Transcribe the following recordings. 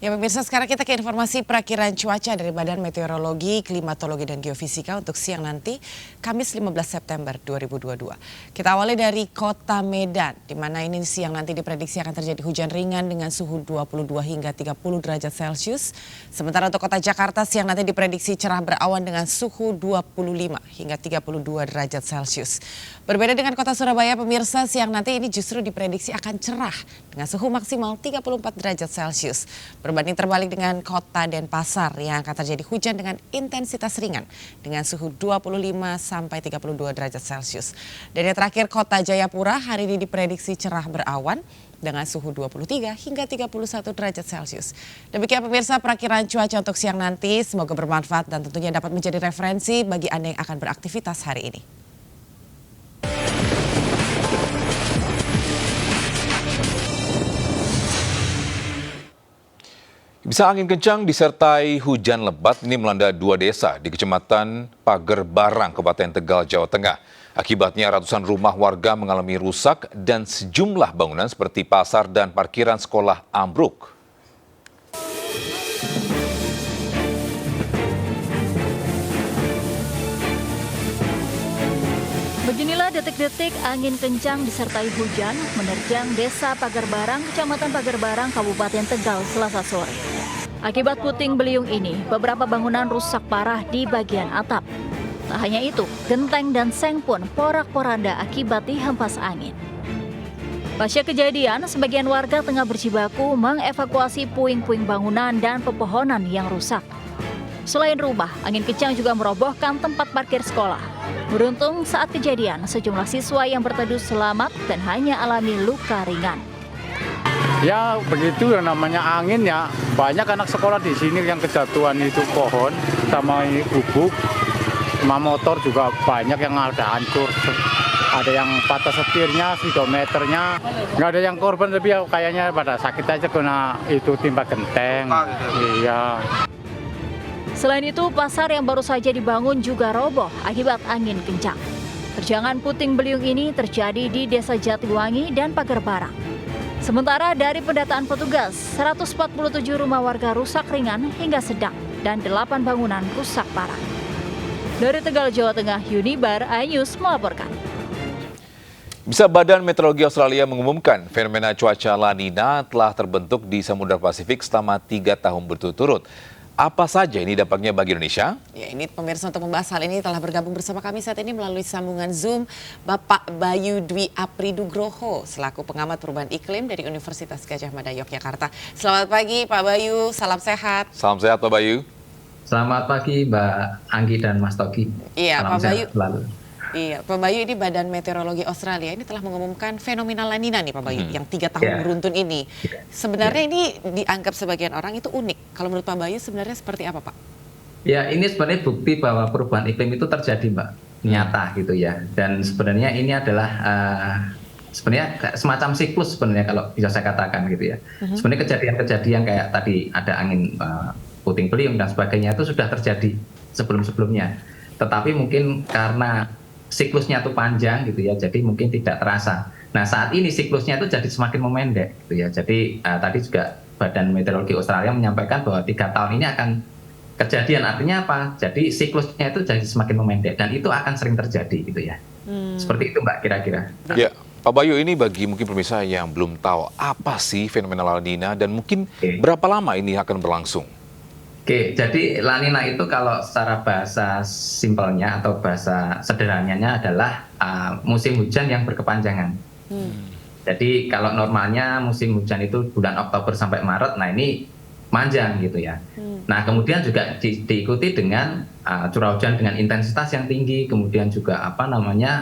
Ya pemirsa, sekarang kita ke informasi perakiran cuaca dari Badan Meteorologi, Klimatologi, dan Geofisika untuk siang nanti, Kamis 15 September 2022. Kita awali dari kota Medan, di mana ini siang nanti diprediksi akan terjadi hujan ringan dengan suhu 22 hingga 30 derajat Celcius. Sementara untuk kota Jakarta, siang nanti diprediksi cerah berawan dengan suhu 25 hingga 32 derajat Celcius. Berbeda dengan kota Surabaya, pemirsa, siang nanti ini justru diprediksi akan cerah dengan suhu maksimal 34 derajat Celcius. Berbanding terbalik dengan kota Denpasar yang akan terjadi hujan dengan intensitas ringan dengan suhu 25 sampai 32 derajat Celcius. Dan yang terakhir kota Jayapura hari ini diprediksi cerah berawan dengan suhu 23 hingga 31 derajat Celcius. Demikian pemirsa perakiran cuaca untuk siang nanti, semoga bermanfaat dan tentunya dapat menjadi referensi bagi Anda yang akan beraktivitas hari ini. Bisa angin kencang disertai hujan lebat ini melanda dua desa di Kecamatan Pager Barang, Kabupaten Tegal, Jawa Tengah. Akibatnya ratusan rumah warga mengalami rusak dan sejumlah bangunan seperti pasar dan parkiran sekolah ambruk. Beginilah detik-detik angin kencang disertai hujan menerjang Desa Pager Barang, Kecamatan Pager Barang, Kabupaten Tegal, Selasa sore. Akibat puting beliung ini, beberapa bangunan rusak parah di bagian atap. Tak hanya itu, genteng dan seng pun porak-poranda akibat dihempas angin. Pasca kejadian, sebagian warga tengah berjibaku mengevakuasi puing-puing bangunan dan pepohonan yang rusak. Selain rumah, angin kencang juga merobohkan tempat parkir sekolah. Beruntung saat kejadian, sejumlah siswa yang berteduh selamat dan hanya alami luka ringan. Ya begitu yang namanya angin ya, banyak anak sekolah di sini yang kejatuhan itu pohon sama ini gubuk, sama motor juga banyak yang ada hancur. Ada yang patah setirnya, speedometernya, nggak ada yang korban tapi ya kayaknya pada sakit aja kena itu timpa genteng. Iya. Selain itu, pasar yang baru saja dibangun juga roboh akibat angin kencang. Terjangan puting beliung ini terjadi di Desa Jatiwangi dan Pager Barang. Sementara dari pendataan petugas, 147 rumah warga rusak ringan hingga sedang dan 8 bangunan rusak parah. Dari Tegal, Jawa Tengah, Yunibar iNews melaporkan. Bisa Badan Meteorologi Australia mengumumkan fenomena cuaca La Nina telah terbentuk di Samudra Pasifik selama 3 tahun berturut-turut. Apa saja ini dampaknya bagi Indonesia? Ya, ini pemirsa untuk membahas hal ini telah bergabung bersama kami saat ini melalui sambungan Zoom Bapak Bayu Dwi Aprinugroho selaku pengamat perubahan iklim dari Universitas Gadjah Mada Yogyakarta. Selamat pagi Pak Bayu, salam sehat. Salam sehat Pak Bayu. Selamat pagi Mbak Anggi dan Mas Togi. Iya salam Pak Bayu. Selalu. Iya, Pak Bayu, ini Badan Meteorologi Australia ini telah mengumumkan fenomena La Nina nih Pak Bayu, yang 3 tahun beruntun ini. Sebenarnya ini dianggap sebagian orang itu unik. Kalau menurut Pak Bayu sebenarnya seperti apa Pak? Ya, ini sebenarnya bukti bahwa perubahan iklim itu terjadi Mbak, nyata gitu ya. Dan sebenarnya ini adalah sebenarnya semacam siklus sebenarnya kalau bisa saya katakan gitu ya. Sebenarnya kejadian-kejadian kayak tadi ada angin puting beliung dan sebagainya itu sudah terjadi sebelum-sebelumnya. Tetapi mungkin karena siklusnya itu panjang gitu ya, jadi mungkin tidak terasa. Nah saat ini siklusnya itu jadi semakin memendek gitu ya. Jadi tadi juga Badan Meteorologi Australia menyampaikan bahwa 3 tahun ini akan kejadian, artinya apa? Jadi siklusnya itu jadi semakin memendek dan itu akan sering terjadi gitu ya. Seperti itu Mbak kira-kira. Ya, Pak Bayu, ini bagi mungkin pemirsa yang belum tahu apa sih fenomena La Nina dan mungkin berapa lama ini akan berlangsung? Oke, jadi La Nina itu kalau secara bahasa simpelnya atau bahasa sederhananya adalah musim hujan yang berkepanjangan. Jadi kalau normalnya musim hujan itu bulan Oktober sampai Maret, nah ini panjang gitu ya. Nah kemudian juga diikuti dengan curah hujan dengan intensitas yang tinggi, kemudian juga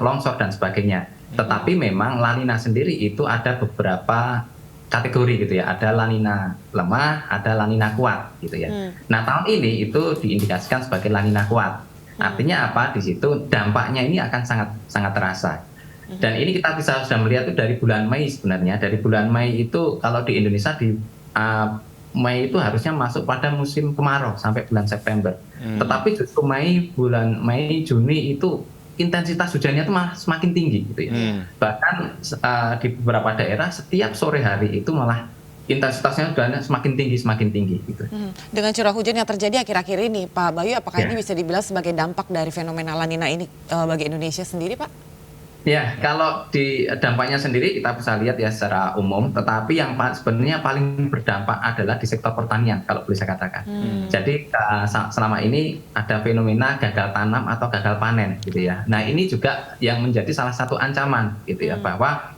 longsor dan sebagainya. Tetapi memang La Nina sendiri itu ada beberapa kategori gitu ya, ada La Nina lemah, ada La Nina kuat gitu ya. Nah tahun ini itu diindikasikan sebagai La Nina kuat. Artinya apa? Di situ dampaknya ini akan sangat terasa. Dan ini kita bisa sudah melihat itu dari bulan Mei sebenarnya. Dari bulan Mei itu kalau di Indonesia di Mei itu harusnya masuk pada musim kemarau sampai bulan September. Tetapi justru bulan Mei, Juni itu intensitas hujannya itu malah semakin tinggi gitu ya. Bahkan di beberapa daerah setiap sore hari itu malah intensitasnya sudah semakin tinggi gitu. Dengan curah hujan yang terjadi akhir-akhir ini, Pak Bayu, apakah ini bisa dibilang sebagai dampak dari fenomena La Nina ini bagi Indonesia sendiri, Pak? Ya, kalau di dampaknya sendiri kita bisa lihat ya secara umum, tetapi yang sebenarnya paling berdampak adalah di sektor pertanian, kalau boleh saya katakan. Jadi selama ini ada fenomena gagal tanam atau gagal panen gitu ya. Nah ini juga yang menjadi salah satu ancaman gitu ya, bahwa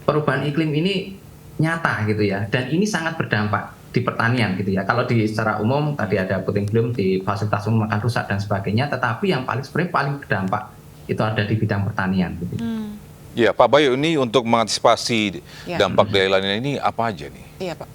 perubahan iklim ini nyata gitu ya, dan ini sangat berdampak di pertanian gitu ya. Kalau di secara umum tadi ada puting beliung di fasilitas umum akan rusak dan sebagainya, tetapi yang sebenarnya paling berdampak itu ada di bidang pertanian. Gitu. Ya, Pak Bayu, ini untuk mengantisipasi dampak dari La Nina ini apa aja nih? Iya, Pak.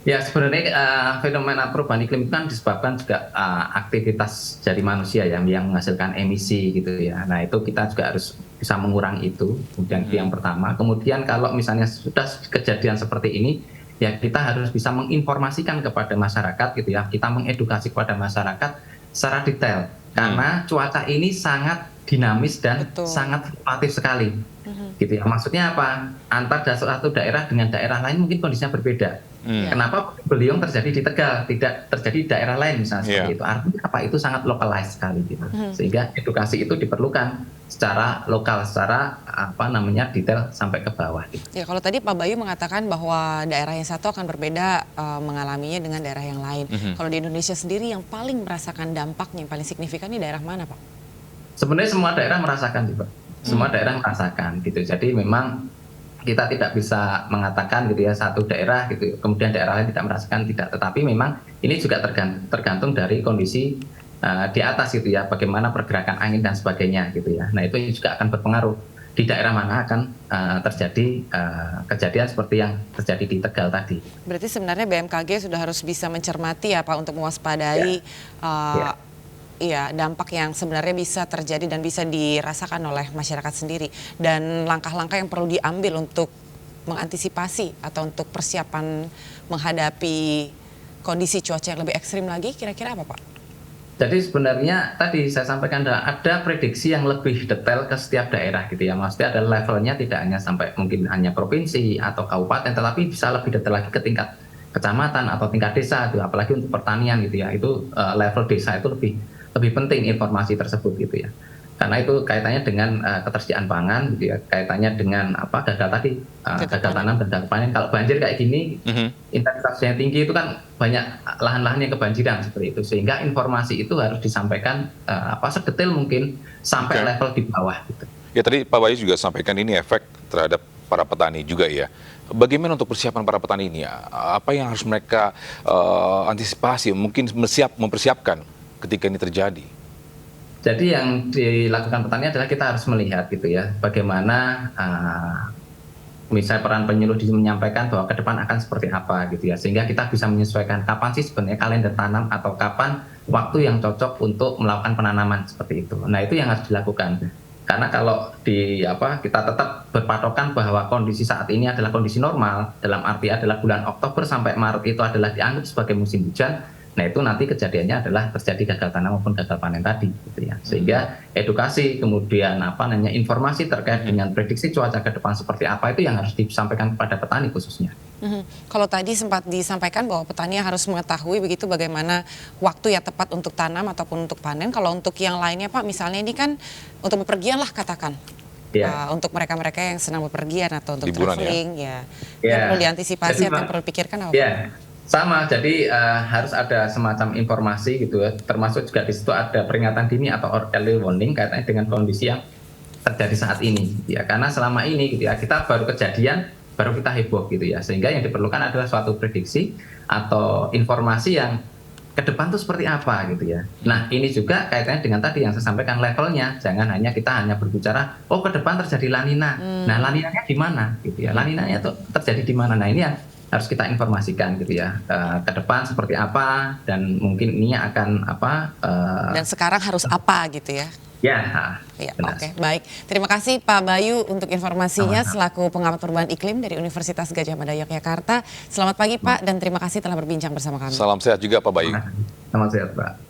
Ya, sebenarnya fenomena perubahan iklim itu kan disebabkan juga aktivitas dari manusia yang menghasilkan emisi gitu ya. Nah, itu kita juga harus bisa mengurangi itu. Kemudian itu yang pertama. Kemudian kalau misalnya sudah kejadian seperti ini, ya kita harus bisa menginformasikan kepada masyarakat gitu ya. Kita mengedukasi kepada masyarakat secara detail. Karena cuaca ini sangat dinamis dan sangat fluktuatif sekali. Gitu ya. Maksudnya apa? Antar satu daerah dengan daerah lain mungkin kondisinya berbeda. Kenapa beliung terjadi di Tegal, tidak terjadi di daerah lain misalnya seperti itu. Artinya apa? Itu sangat localized sekali gitu. Sehingga edukasi itu diperlukan secara lokal, secara detail sampai ke bawah gitu. Ya, kalau tadi Pak Bayu mengatakan bahwa daerah yang satu akan berbeda mengalaminya dengan daerah yang lain. Kalau di Indonesia sendiri yang paling merasakan dampaknya yang paling signifikan di daerah mana, Pak? Sebenarnya semua daerah merasakan sih, Pak. Semua daerah merasakan gitu. Jadi memang kita tidak bisa mengatakan gitu ya satu daerah gitu, kemudian daerah lain tidak merasakan, tidak. Tetapi memang ini juga tergantung dari kondisi di atas gitu ya, bagaimana pergerakan angin dan sebagainya gitu ya. Nah itu juga akan berpengaruh di daerah mana akan terjadi kejadian seperti yang terjadi di Tegal tadi. Berarti sebenarnya BMKG sudah harus bisa mencermati ya Pak untuk mewaspadai dampak yang sebenarnya bisa terjadi dan bisa dirasakan oleh masyarakat sendiri. Dan langkah-langkah yang perlu diambil untuk mengantisipasi atau untuk persiapan menghadapi kondisi cuaca yang lebih ekstrim lagi, kira-kira apa Pak? Jadi sebenarnya tadi saya sampaikan ada prediksi yang lebih detail ke setiap daerah gitu ya. Maksudnya ada levelnya tidak hanya sampai mungkin hanya provinsi atau kabupaten, tetapi bisa lebih detail lagi ke tingkat kecamatan atau tingkat desa gitu. Apalagi untuk pertanian gitu ya. Itu level desa itu lebih penting informasi tersebut gitu ya. Karena itu kaitannya dengan ketersediaan pangan gitu ya, kaitannya dengan gagal tadi, gagal tanam dan gagal panen. Kalau banjir kayak gini, intensitasnya tinggi itu kan banyak lahan-lahan yang kebanjiran seperti itu, sehingga informasi itu harus disampaikan sedetail mungkin sampai level di bawah gitu. Ya tadi Pak Bayu juga sampaikan ini efek terhadap para petani juga ya. Bagaimana untuk persiapan para petani ini ya? Apa yang harus mereka antisipasi, mungkin mempersiapkan ketika ini terjadi? Jadi yang dilakukan petani adalah kita harus melihat gitu ya, bagaimana misalnya peran penyuluh menyampaikan bahwa ke depan akan seperti apa gitu ya, sehingga kita bisa menyesuaikan kapan sih sebenarnya kalender tanam atau kapan waktu yang cocok untuk melakukan penanaman seperti itu. Nah itu yang harus dilakukan. Karena kalau kita tetap berpatokan bahwa kondisi saat ini adalah kondisi normal, dalam arti adalah bulan Oktober sampai Maret itu adalah dianggap sebagai musim hujan. Nah itu nanti kejadiannya adalah terjadi gagal tanam maupun gagal panen tadi gitu ya. Sehingga edukasi kemudian informasi terkait dengan prediksi cuaca ke depan seperti apa itu yang harus disampaikan kepada petani khususnya. Kalau tadi sempat disampaikan bahwa petani harus mengetahui begitu bagaimana waktu yang tepat untuk tanam ataupun untuk panen. Kalau untuk yang lainnya Pak, misalnya ini kan untuk bepergian lah katakan. Untuk mereka-mereka yang senang bepergian atau untuk traveling yang perlu diantisipasi atau yang perlu dipikirkan apa Pak? Sama, jadi harus ada semacam informasi gitu ya, termasuk juga di situ ada peringatan dini atau early warning kaitannya dengan kondisi yang terjadi saat ini gitu ya. Karena selama ini gitu ya, kita baru kejadian, baru kita heboh gitu ya, sehingga yang diperlukan adalah suatu prediksi atau informasi yang ke depan tuh seperti apa gitu ya. Nah ini juga kaitannya dengan tadi yang saya sampaikan levelnya, jangan hanya kita berbicara, ke depan terjadi La Nina. Nah La Ninanya di mana gitu ya, La Ninanya itu terjadi di mana. Nah ini yang harus kita informasikan gitu ya, ke depan seperti apa dan mungkin ini akan dan sekarang harus apa gitu ya. Oke, baik. Terima kasih Pak Bayu untuk informasinya selaku pengamat perubahan iklim dari Universitas Gadjah Mada Yogyakarta. Selamat pagi Pak dan terima kasih telah berbincang bersama kami. Salam sehat juga Pak Bayu. Selamat sehat Pak.